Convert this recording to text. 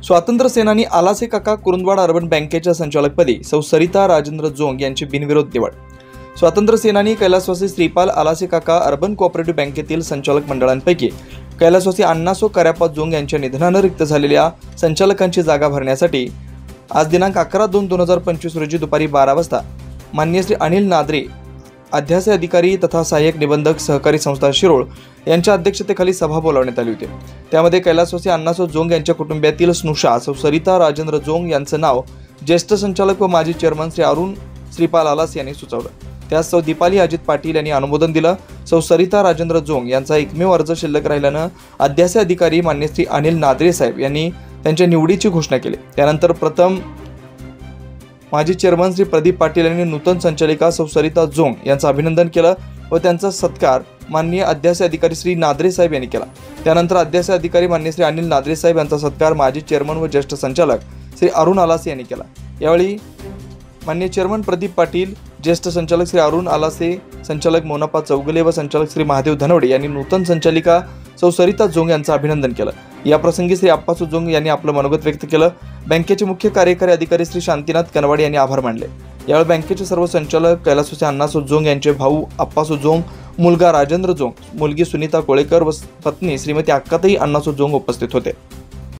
स्वातंत्र्य सेनानी आलासे काका कुरुंदवाड अर्बन बँकेच्या संचालकपदी सौ सरिता राजेंद्र जोंग यांची बिनविरोध निवड। स्वातंत्र्य सेनानी कैलासवासी श्रीपाल आलासे काका अर्बन कोऑपरेटिव्ह बँकेतील संचालक मंडळांपैकी कैलासवासी अण्णासो कऱ्याप्पा जोंग यांच्या निधनानं रिक्त झालेल्या संचालकांची जागा भरण्यासाठी आज दिनांक 11/2/2025 रोजी दुपारी 12 वाजता माननीय श्री अनिल नादरे अध्याय अधिकारी तथा सहाय्यक निबंधक सहकारी संस्था शिरोळ यांच्या अध्यक्षतेखाली सभा बोलावण्यात आली होती। त्यामध्ये कैलासवासी अण्णासो जोंग यांच्या कुटुंबातील स्नुषा सौ सरिता राजेंद्र जोंग यांचं नाव ज्येष्ठ संचालक व माजी चेअरमन श्री अरुण श्रीपाल आलास यांनी सुचवलं। त्यास सौ दीपाली अजित पाटील यांनी अनुमोदन दिलं। सौ सरिता राजेंद्र जोंग यांचा एकमेव अर्ज शिल्लक राहिल्यानं अध्याय अधिकारी मान्य श्री अनिल नादरे साहेब यांनी त्यांच्या निवडीची घोषणा केली। त्यानंतर प्रथम माजी चेअरमन श्री प्रदीप पाटील यांनी नूतन संचालिका सौ सरिता जोंग यांचं अभिनंदन केलं व त्यांचा सत्कार माननीय अध्याय अधिकारी श्री नादरे साहेब यांनी केला। त्यानंतर अध्याय अधिकारी मान्य श्री अनिल नादरे साहेब यांचा सत्कार माजी चेअरमन व ज्येष्ठ संचालक श्री अरुण आलासे यांनी केला। यावेळी माननीय चेअरमन प्रदीप पाटील, ज्येष्ठ संचालक श्री अरुण आलासे, संचालक मोनापा चौगले व संचालक श्री महादेव धनवडे यांनी नूतन संचालिका सौ सरिता जोंग यांचं अभिनंदन केलं। या प्रसंगी श्री अप्पासू जोंग यांनी आपलं मनोगत व्यक्त केलं। बँकेचे मुख्य कार्यकारी अधिकारी श्री शांतीनाथ कनवाडे यांनी आभार मानले। यावेळी बँकेचे सर्व संचालक कैलासवासी अण्णासो जोंग यांचे भाऊ अप्पासू जोंग, मुलगा राजेंद्र जोंग, मुलगी सुनीता कोळेकर व पत्नी श्रीमती अक्काताई अण्णासो जोंग उपस्थित होते।